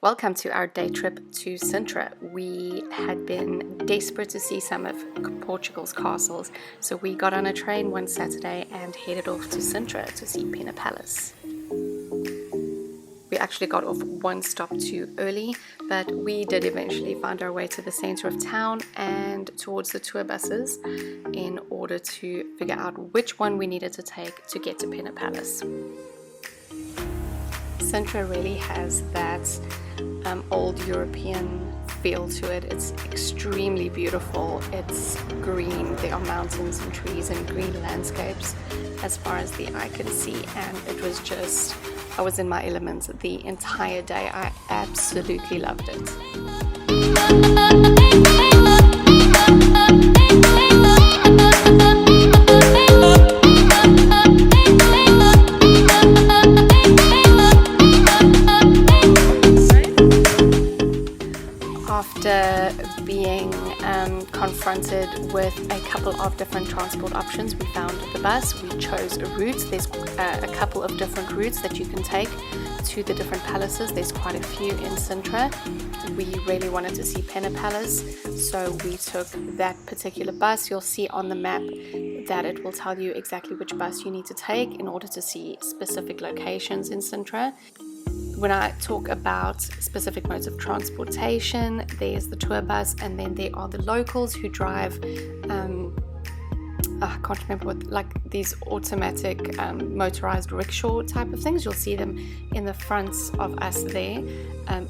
Welcome to our day trip to Sintra. We had been desperate to see some of Portugal's castles, so we got on a train one Saturday and headed off to Sintra to see Pena Palace. We actually got off one stop too early, but we did eventually find our way to the center of town and towards the tour buses in order to figure out which one we needed to take to get to Pena Palace. Sintra really has that old European feel to it. It's extremely beautiful. It's green. There are mountains and trees and green landscapes as far as the eye can see, and it was just, I was in my element the entire day. I absolutely loved it. After being confronted with a couple of different transport options, we found the bus. We chose a route. There's a couple of different routes that you can take to the different palaces. There's quite a few in Sintra. We really wanted to see Pena Palace, so we took that particular bus. You'll see on the map that it will tell you exactly which bus you need to take in order to see specific locations in Sintra. When I talk about specific modes of transportation, there's the tour bus, and then there are the locals who drive, I can't remember what, like these automatic motorized rickshaw type of things. You'll see them in the front of us there.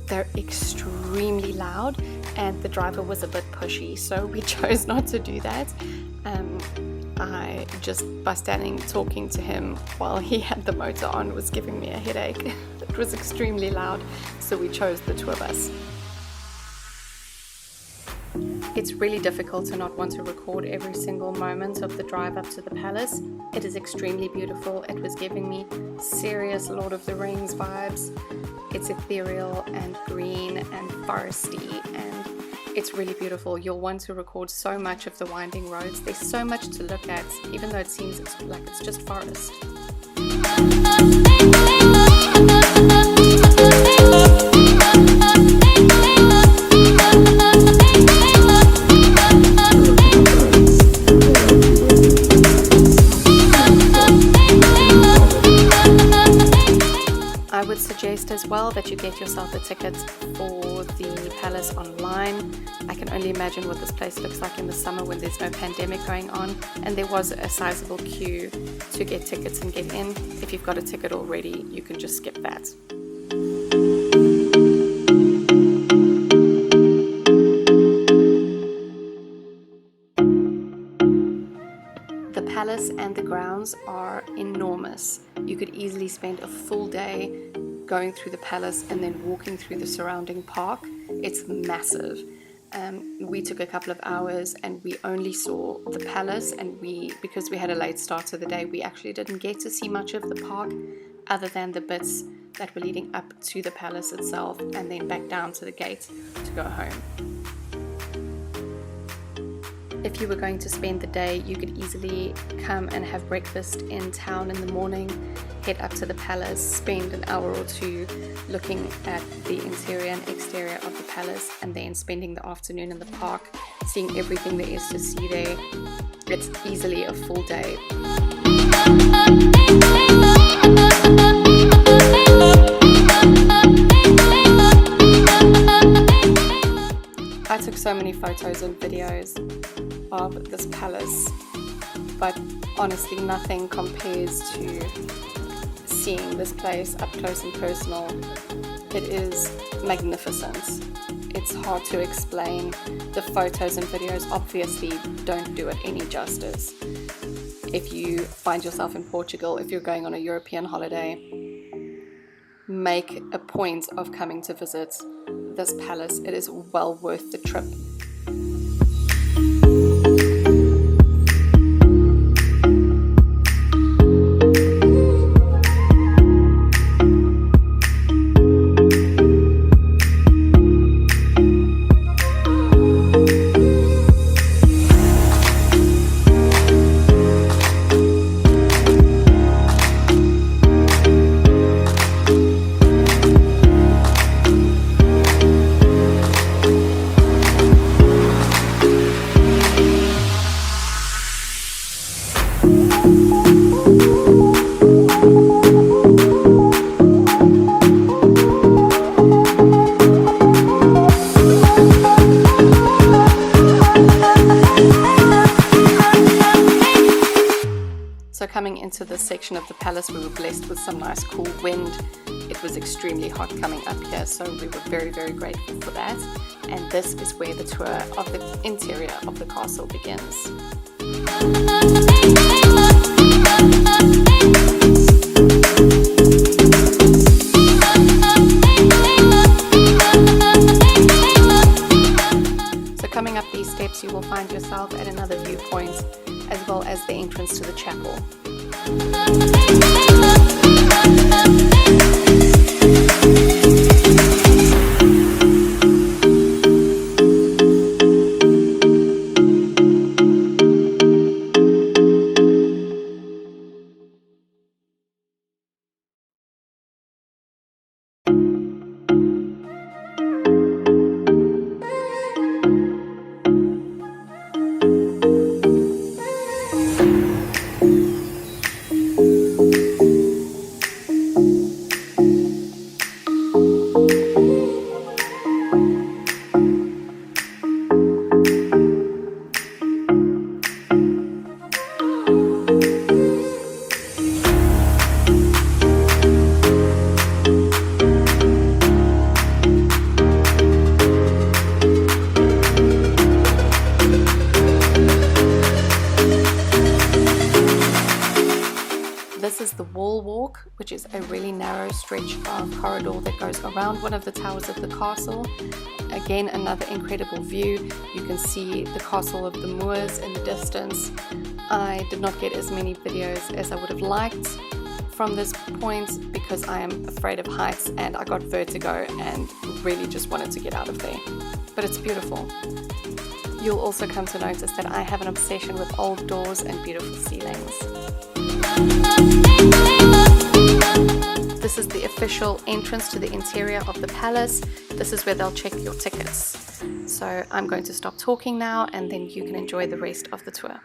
They're extremely loud, and the driver was a bit pushy, so we chose not to do that. I just, by standing talking to him while he had the motor on, was giving me a headache. It was extremely loud, so we chose the tour bus. It's really difficult to not want to record every single moment of the drive up to the palace. It is extremely beautiful. It was giving me serious Lord of the Rings vibes. It's ethereal and green and foresty, and it's really beautiful. You'll want to record so much of the winding roads. There's so much to look at, even though it seems like it's just forest. I would suggest as well that you get yourself a ticket for the palace online. I can only imagine what this place looks like in the summer when there's no pandemic going on, and there was a sizable queue to get tickets and get in. If you've got a ticket already, you can just skip that. The palace and the grounds are enormous. You could easily spend a full day going through the palace and then walking through the surrounding park. It's massive. We took a couple of hours and we only saw the palace, and because we had a late start to the day, we actually didn't get to see much of the park other than the bits that were leading up to the palace itself and then back down to the gate to go home. If you were going to spend the day, you could easily come and have breakfast in town in the morning, head up to the palace, spend an hour or two looking at the interior and exterior of the palace, and then spending the afternoon in the park, seeing everything there is to see there. It's easily a full day. I took so many photos and videos of this palace, but honestly nothing compares to seeing this place up close and personal. It is magnificent. It's hard to explain. The photos and videos obviously don't do it any justice. If you find yourself in Portugal, if you're going on a European holiday, make a point of coming to visit this palace. It is well worth the trip. coming into this section of the palace, we were blessed with some nice cool wind. It was extremely hot coming up here, so we were very, very grateful for that. And this is where the tour of the interior of the castle begins. So coming up these steps, you will find yourself at another viewpoint, as well as the entrance to the chapel. This is the wall walk, which is a really narrow stretch of corridor that goes around one of the towers of the castle. Again, another incredible view. You can see the castle of the Moors in the distance. I did not get as many videos as I would have liked from this point because I am afraid of heights and I got vertigo and really just wanted to get out of there. But it's beautiful. You'll also come to notice that I have an obsession with old doors and beautiful ceilings. This is the official entrance to the interior of the palace. This is where they'll check your tickets. So I'm going to stop talking now and then you can enjoy the rest of the tour.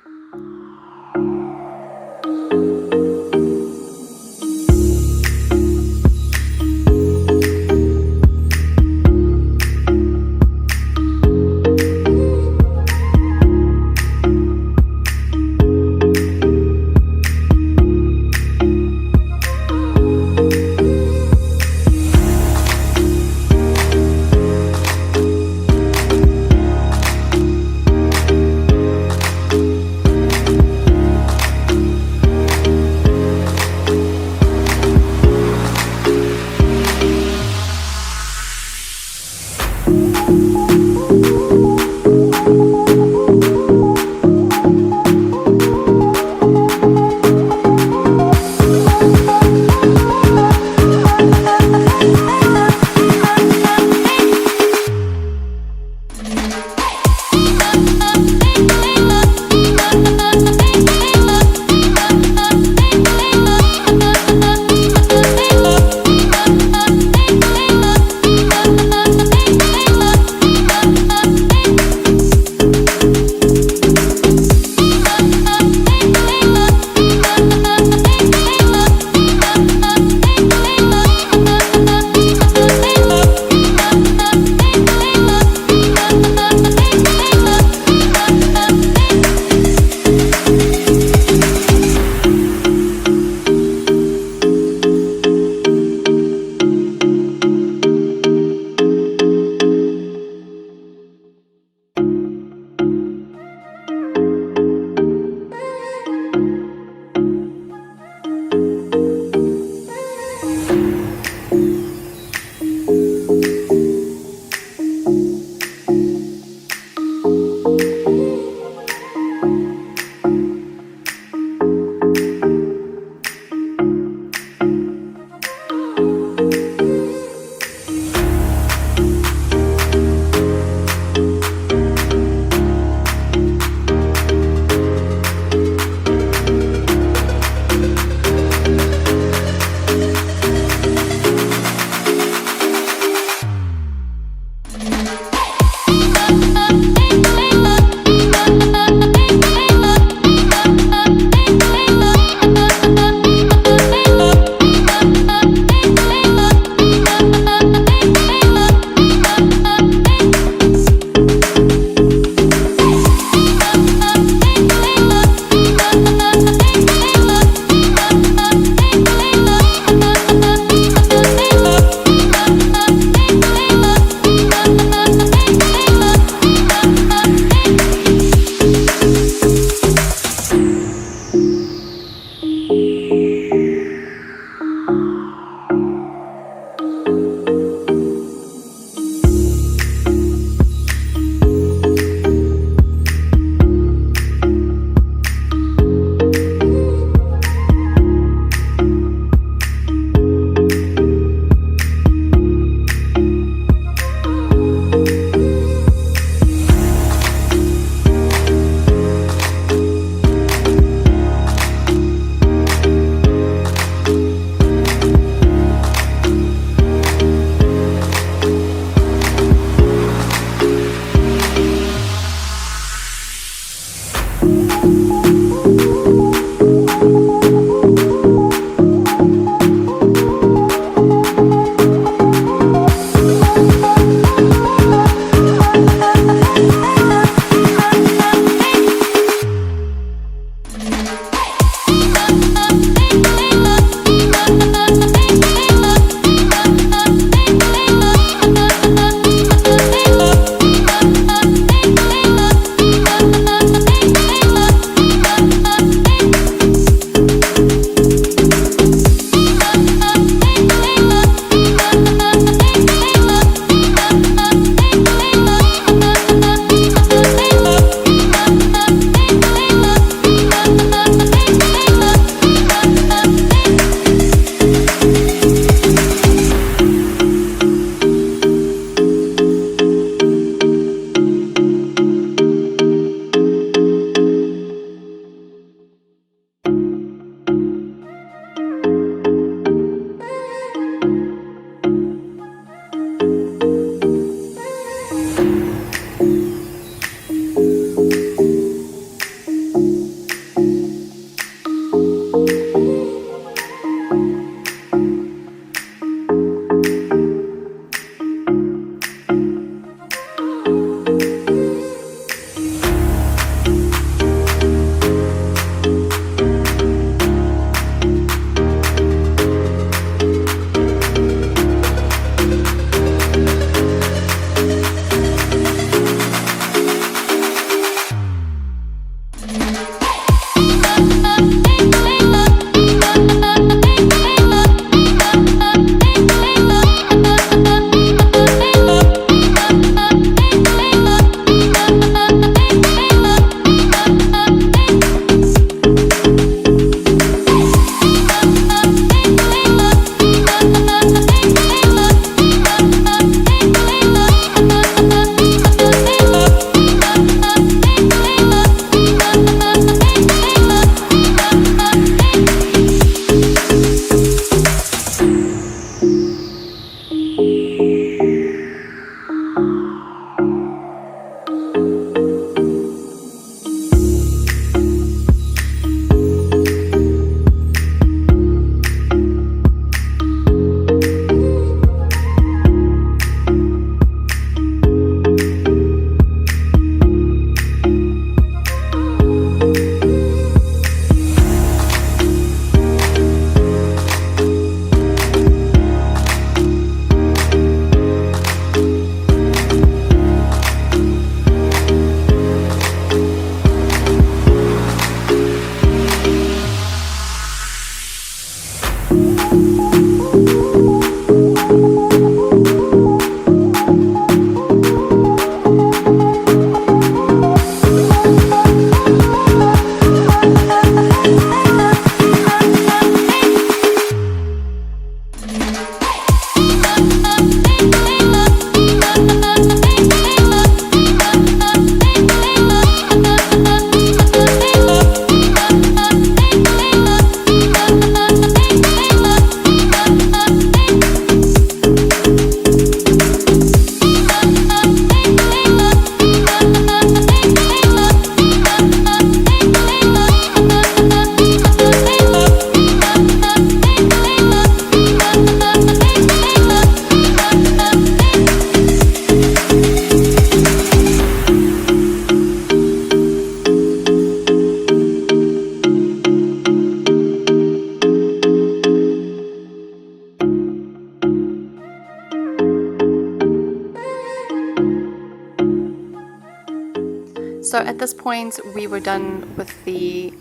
So at this point we were done with the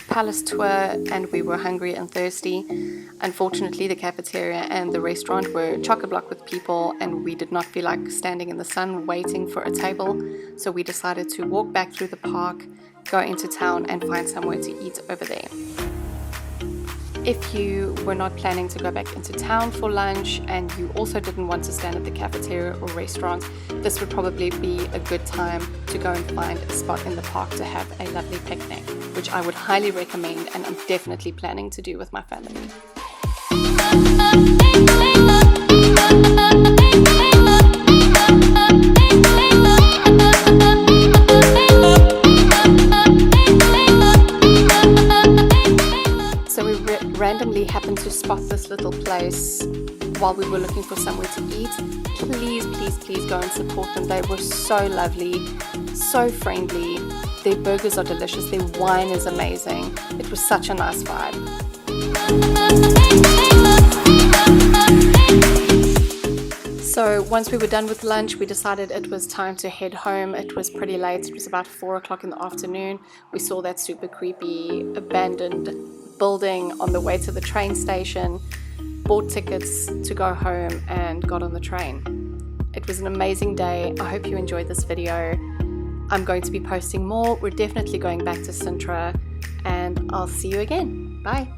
palace tour and we were hungry and thirsty. Unfortunately, the cafeteria and the restaurant were chock-a-block with people and we did not feel like standing in the sun waiting for a table, so we decided to walk back through the park, go into town and find somewhere to eat over there. If you were not planning to go back into town for lunch and you also didn't want to stand at the cafeteria or restaurant, this would probably be a good time to go and find a spot in the park to have a lovely picnic, which I would highly recommend and I'm definitely planning to do with my family. Randomly happened to spot this little place while we were looking for somewhere to eat. Please go and support them. They were so lovely, so friendly. Their burgers are delicious, their wine is amazing. It was such a nice vibe. So once we were done with lunch, we decided it was time to head home. It was pretty late, it was about 4 o'clock in the afternoon. We saw that super creepy abandoned building on the way to the train station, bought tickets to go home and got on the train. It was an amazing day. I hope you enjoyed this video. I'm going to be posting more. We're definitely going back to Sintra and I'll see you again. Bye.